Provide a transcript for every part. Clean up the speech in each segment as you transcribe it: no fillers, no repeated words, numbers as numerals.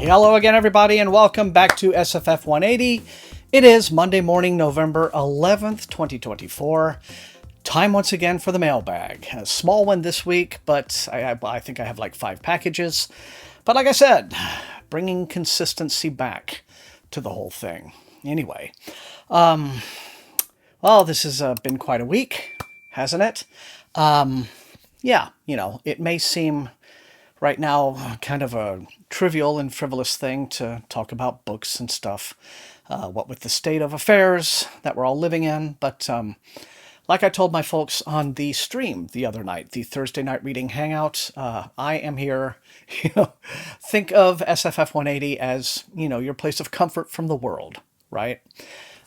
Hello again, everybody, and welcome back to SFF180. It is Monday morning, November 11th, 2024. Time once again for the mailbag. A small one this week, but I think I have like 5 packages. But like I said, bringing consistency back to the whole thing. Anyway, well, this has been quite a week, hasn't it? Yeah, it may seem right now kind of a trivial and frivolous thing to talk about books and stuff, what with the state of affairs that we're all living in. But like I told my folks on the stream the other night, the Thursday night reading hangout, I am here. Think of SFF180 as, your place of comfort from the world, right?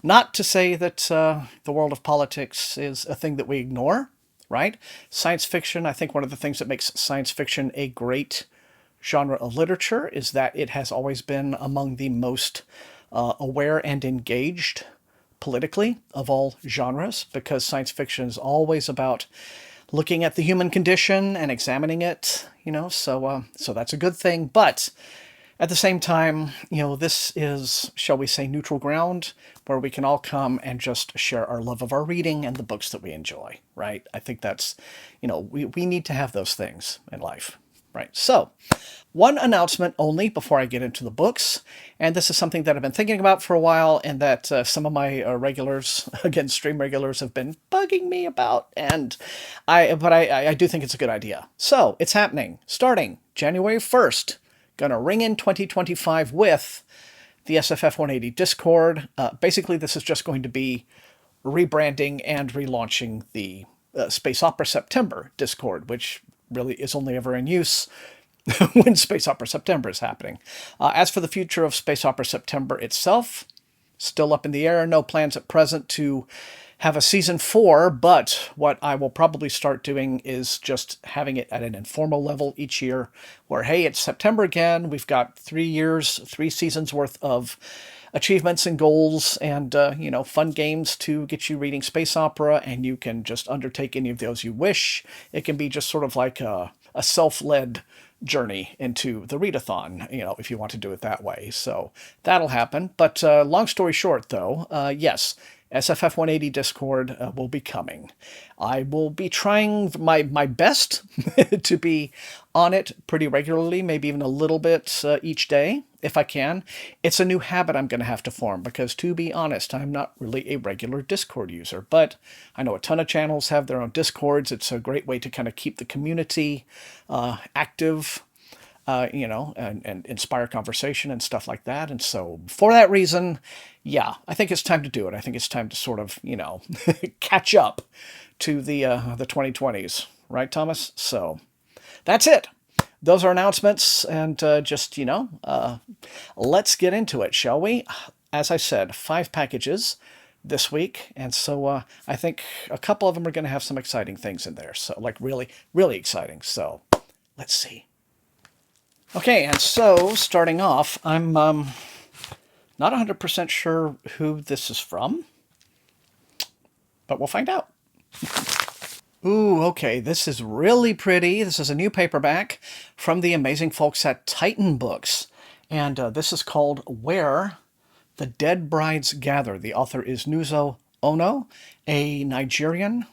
Not to say that the world of politics is a thing that we ignore, right? Science fiction, I think one of the things that makes science fiction a great genre of literature is that it has always been among the most aware and engaged politically of all genres, because science fiction is always about looking at the human condition and examining it, so that's a good thing. But at the same time, this is, shall we say, neutral ground where we can all come and just share our love of our reading and the books that we enjoy, right? I think that's, we need to have those things in life, right? So, one announcement only before I get into the books, and this is something that I've been thinking about for a while and that some of my regulars, again, stream regulars, have been bugging me about, and I do think it's a good idea. So, it's happening, starting January 1st. Gonna ring in 2025 with the SFF180 Discord. Basically, this is just going to be rebranding and relaunching the Space Opera September Discord, which really is only ever in use when Space Opera September is happening. As for the future of Space Opera September itself, still up in the air. No plans at present to have a season 4, but what I will probably start doing is just having it at an informal level each year where, hey, it's September again. We've got 3 years, 3 seasons worth of achievements and goals and, fun games to get you reading space opera, and you can just undertake any of those you wish. It can be just sort of like a self-led journey into the readathon, if you want to do it that way. So that'll happen. But long story short, though, yes, SFF180 Discord will be coming. I will be trying my best to be on it pretty regularly, maybe even a little bit each day, if I can. It's a new habit I'm going to have to form because, to be honest, I'm not really a regular Discord user. But I know a ton of channels have their own Discords. It's a great way to kind of keep the community active, and inspire conversation and stuff like that. And so for that reason, yeah, I think it's time to do it. I think it's time to sort of, catch up to the 2020s. Right, Thomas? So that's it. Those are announcements, and let's get into it, shall we? As I said, 5 packages this week, and so I think a couple of them are going to have some exciting things in there. So, like, really, really exciting. So let's see. Okay, and so, starting off, I'm not 100% sure who this is from, but we'll find out. Ooh, okay, this is really pretty. This is a new paperback from the amazing folks at Titan Books, and this is called Where the Dead Brides Gather. The author is Nuzo Onoh, a Nigerian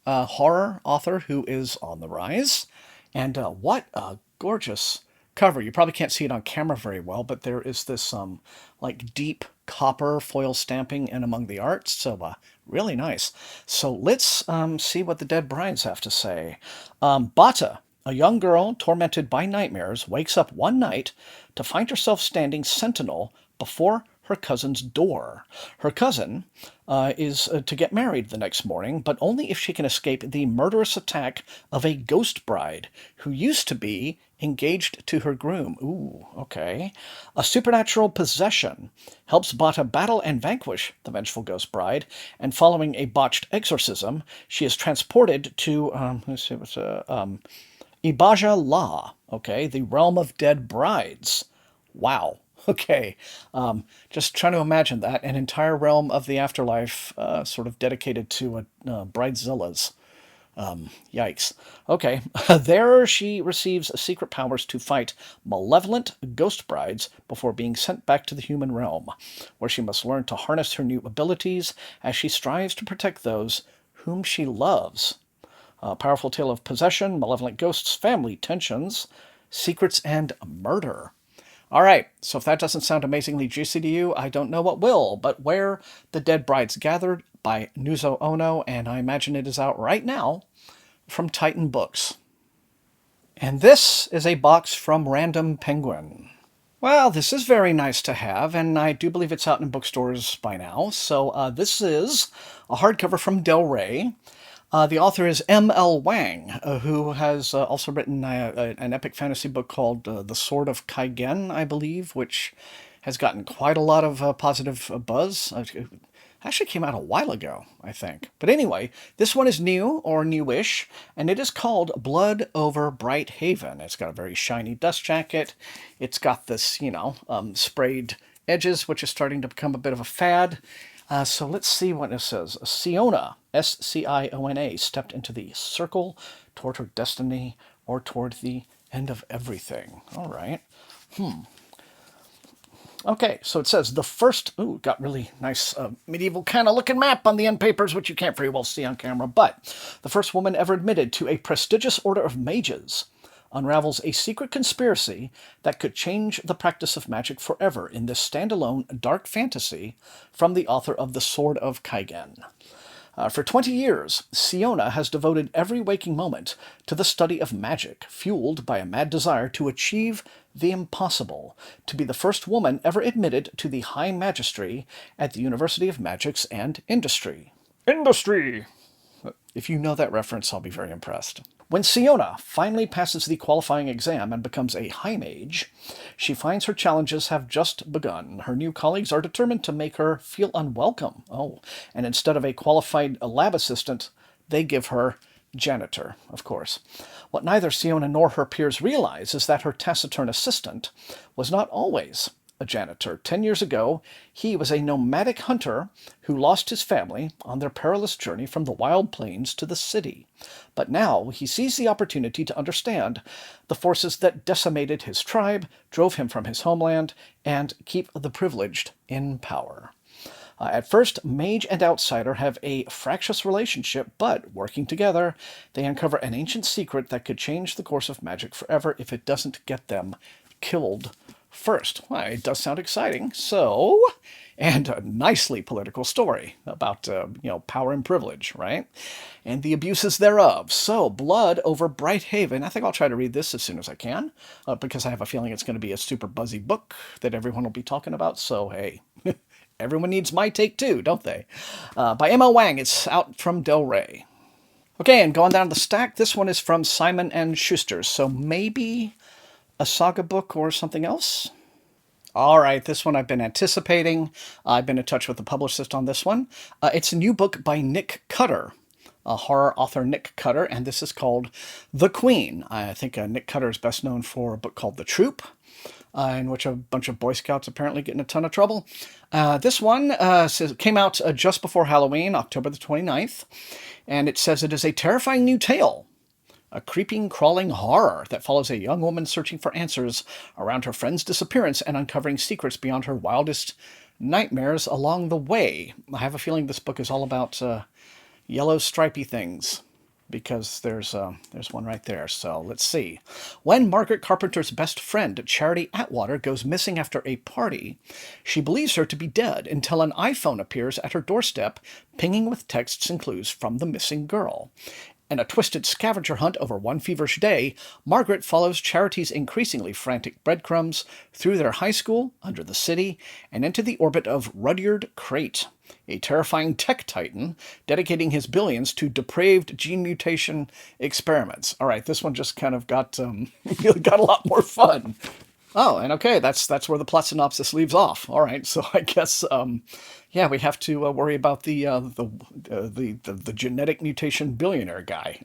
horror author who is on the rise, and what a gorgeous cover. You probably can't see it on camera very well, but there is this like deep copper foil stamping in among the art, so really nice. So let's see what the Dead Brides have to say. Bata, a young girl tormented by nightmares, wakes up one night to find herself standing sentinel before her cousin's door. Her cousin is to get married the next morning, but only if she can escape the murderous attack of a ghost bride who used to be engaged to her groom. Ooh, okay. A supernatural possession helps Bata battle and vanquish the vengeful ghost bride, and following a botched exorcism, she is transported to, Ibaja La, okay, the realm of dead brides. Wow. Okay, just trying to imagine that, an entire realm of the afterlife sort of dedicated to bridezillas. Yikes. Okay. There she receives secret powers to fight malevolent ghost brides before being sent back to the human realm, where she must learn to harness her new abilities as she strives to protect those whom she loves. A powerful tale of possession, malevolent ghosts, family tensions, secrets, and murder. All right, so if that doesn't sound amazingly juicy to you, I don't know what will. But Where the Dead Brides Gathered by Nuzo Onoh, and I imagine it is out right now from Titan Books. And this is a box from Random Penguin. Well, this is very nice to have, and I do believe it's out in bookstores by now. So this is a hardcover from Del Rey. The author is M.L. Wang, who has also written an epic fantasy book called The Sword of Kaigen, I believe, which has gotten quite a lot of positive buzz. It actually came out a while ago, I think. But anyway, this one is new, or newish, and it is called Blood Over Bright Haven. It's got a very shiny dust jacket. It's got this, sprayed edges, which is starting to become a bit of a fad. So let's see what it says. Siona, S-C-I-O-N-A, stepped into the circle toward her destiny or toward the end of everything. All right. Okay, so it says the first, got really nice medieval kind of looking map on the end papers, which you can't very well see on camera, but the first woman ever admitted to a prestigious order of mages unravels a secret conspiracy that could change the practice of magic forever in this standalone dark fantasy from the author of The Sword of Kaigen. For 20 years, Siona has devoted every waking moment to the study of magic, fueled by a mad desire to achieve the impossible, to be the first woman ever admitted to the High Magistracy at the University of Magics and Industry. Industry! If you know that reference, I'll be very impressed. When Siona finally passes the qualifying exam and becomes a high mage, she finds her challenges have just begun. Her new colleagues are determined to make her feel unwelcome. And instead of a qualified lab assistant, they give her janitor, of course. What neither Siona nor her peers realize is that her taciturn assistant was not always a janitor. 10 years ago, he was a nomadic hunter who lost his family on their perilous journey from the wild plains to the city. But now he sees the opportunity to understand the forces that decimated his tribe, drove him from his homeland, and keep the privileged in power. At first, mage and outsider have a fractious relationship, but working together, they uncover an ancient secret that could change the course of magic forever if it doesn't get them killed first. Well, it does sound exciting. So, and a nicely political story about, power and privilege, right? And the abuses thereof. So, Blood Over Bright Haven. I think I'll try to read this as soon as I can, because I have a feeling it's going to be a super buzzy book that everyone will be talking about. So, hey, everyone needs my take too, don't they? By M.L. Wang. It's out from Del Rey. Okay, and going down the stack, this one is from Simon & Schuster. So maybe a saga book or something else? All right, this one I've been anticipating. I've been in touch with the publicist on this one. It's a new book by Nick Cutter, a horror author Nick Cutter, and this is called The Queen. I think Nick Cutter is best known for a book called The Troop, in which a bunch of Boy Scouts apparently get in a ton of trouble. This one came out just before Halloween, October the 29th, and it says it is a terrifying new tale. A creeping, crawling horror that follows a young woman searching for answers around her friend's disappearance and uncovering secrets beyond her wildest nightmares along the way. I have a feeling this book is all about yellow stripy things, because there's one right there. So let's see. When Margaret Carpenter's best friend, Charity Atwater, goes missing after a party, she believes her to be dead until an iPhone appears at her doorstep, pinging with texts and clues from the missing girl. In a twisted scavenger hunt over one feverish day, Margaret follows Charity's increasingly frantic breadcrumbs through their high school, under the city, and into the orbit of Rudyard Crate, a terrifying tech titan dedicating his billions to depraved gene mutation experiments. All right, this one just kind of got got a lot more fun. Oh, and okay, that's where the plot synopsis leaves off. All right, so I guess we have to worry about the genetic mutation billionaire guy.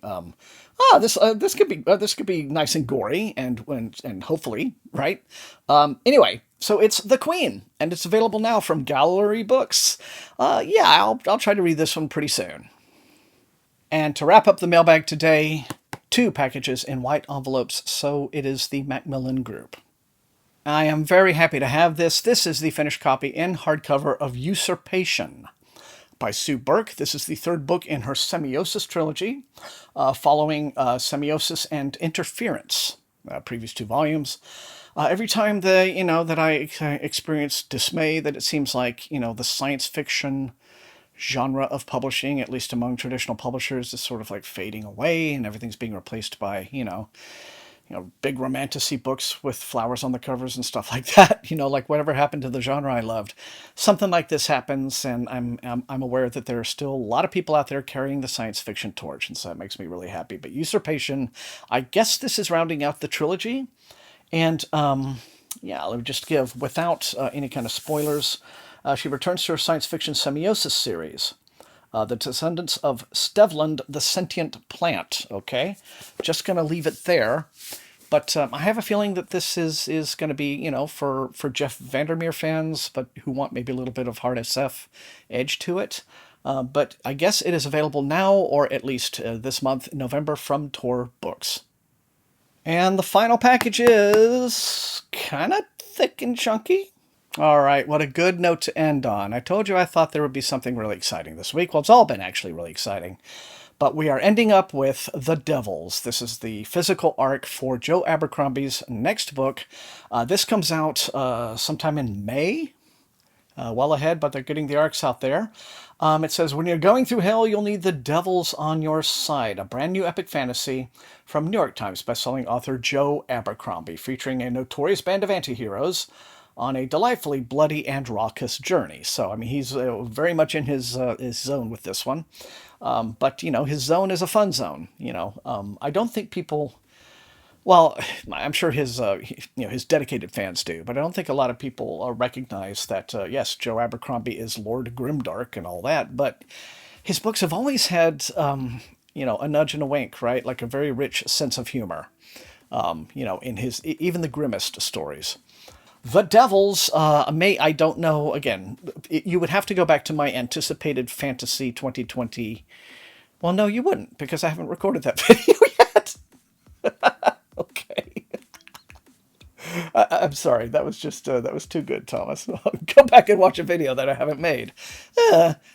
This could be nice and gory and hopefully right. Anyway, so it's The Queen, and it's available now from Gallery Books. I'll try to read this one pretty soon. And to wrap up the mailbag today, 2 packages in white envelopes, so it is the Macmillan Group. I am very happy to have this. This is the finished copy in hardcover of Usurpation by Sue Burke. This is the 3rd book in her Semiosis trilogy, following Semiosis and Interference, previous 2 volumes. Every time that I experience dismay that it seems like, the science fiction genre of publishing, at least among traditional publishers, is sort of like fading away and everything's being replaced by, big romantasy books with flowers on the covers and stuff like that. Like whatever happened to the genre I loved. Something like this happens, and I'm aware that there are still a lot of people out there carrying the science fiction torch, and so that makes me really happy. But Usurpation, I guess this is rounding out the trilogy, and let me just give, without any kind of spoilers, she returns to her science fiction semiosis series, The Descendants of Stevland, the Sentient Plant. Okay, just going to leave it there. But I have a feeling that this is going to be, for Jeff Vandermeer fans, but who want maybe a little bit of hard SF edge to it. But I guess it is available now, or at least this month, November, from Tor Books. And the final package is kind of thick and chunky. All right, what a good note to end on. I told you I thought there would be something really exciting this week. Well, it's all been actually really exciting. But we are ending up with The Devils. This is the physical arc for Joe Abercrombie's next book. This comes out sometime in May. Well ahead, but they're getting the arcs out there. It says, when you're going through hell, you'll need the devils on your side. A brand new epic fantasy from New York Times bestselling author Joe Abercrombie, featuring a notorious band of antiheroes on a delightfully bloody and raucous journey. So, he's very much in his zone with this one. But, his zone is a fun zone. I don't think people... Well, I'm sure his dedicated fans do, but I don't think a lot of people recognize that, yes, Joe Abercrombie is Lord Grimdark and all that, but his books have always had, a nudge and a wink, right? Like a very rich sense of humor, in his, even the grimmest stories. The Devils, I don't know, again, you would have to go back to my anticipated fantasy 2020. Well, no, you wouldn't, because I haven't recorded that video yet. Okay. I'm sorry. That was just, that was too good, Thomas. Go back and watch a video that I haven't made.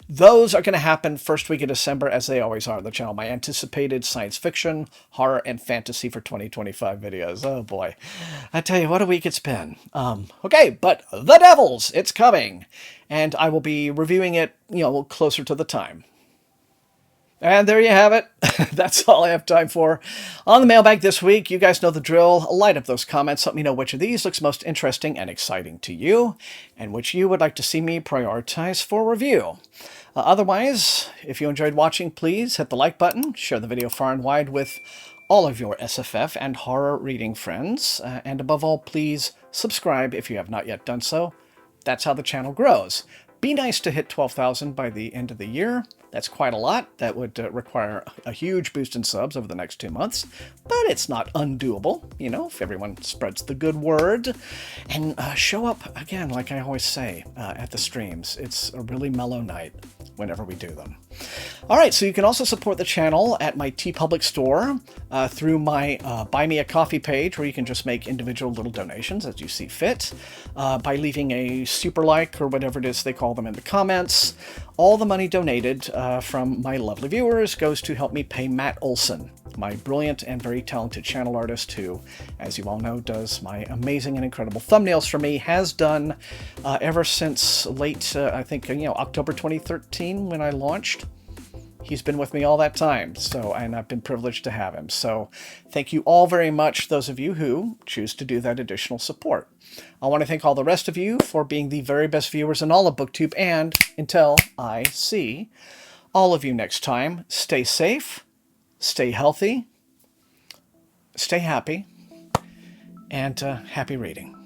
Those are going to happen first week of December, as they always are on the channel. My anticipated science fiction, horror, and fantasy for 2025 videos. Oh, boy. I tell you, what a week it's been. Okay, but The Devils, it's coming. And I will be reviewing it, closer to the time. And there you have it. That's all I have time for on the mailbag this week. You guys know the drill. Light up those comments. Let me know which of these looks most interesting and exciting to you, and which you would like to see me prioritize for review. Otherwise, if you enjoyed watching, please hit the like button, share the video far and wide with all of your SFF and horror reading friends, and above all, please subscribe if you have not yet done so. That's how the channel grows. Be nice to hit 12,000 by the end of the year. That's quite a lot. That would require a huge boost in subs over the next 2 months, but it's not undoable, if everyone spreads the good word. And show up, again, like I always say, at the streams. It's a really mellow night whenever we do them. All right, so you can also support the channel at my TeePublic store through my Buy Me a Coffee page, where you can just make individual little donations as you see fit, by leaving a super like or whatever it is they call them in the comments. All the money donated from my lovely viewers goes to help me pay Matt Olson, my brilliant and very talented channel artist who, as you all know, does my amazing and incredible thumbnails for me, has done ever since late, I think, October 2013 when I launched. He's been with me all that time, and I've been privileged to have him. So thank you all very much, those of you who choose to do that additional support. I want to thank all the rest of you for being the very best viewers in all of BookTube, and until I see all of you next time, stay safe, stay healthy, stay happy, and happy reading.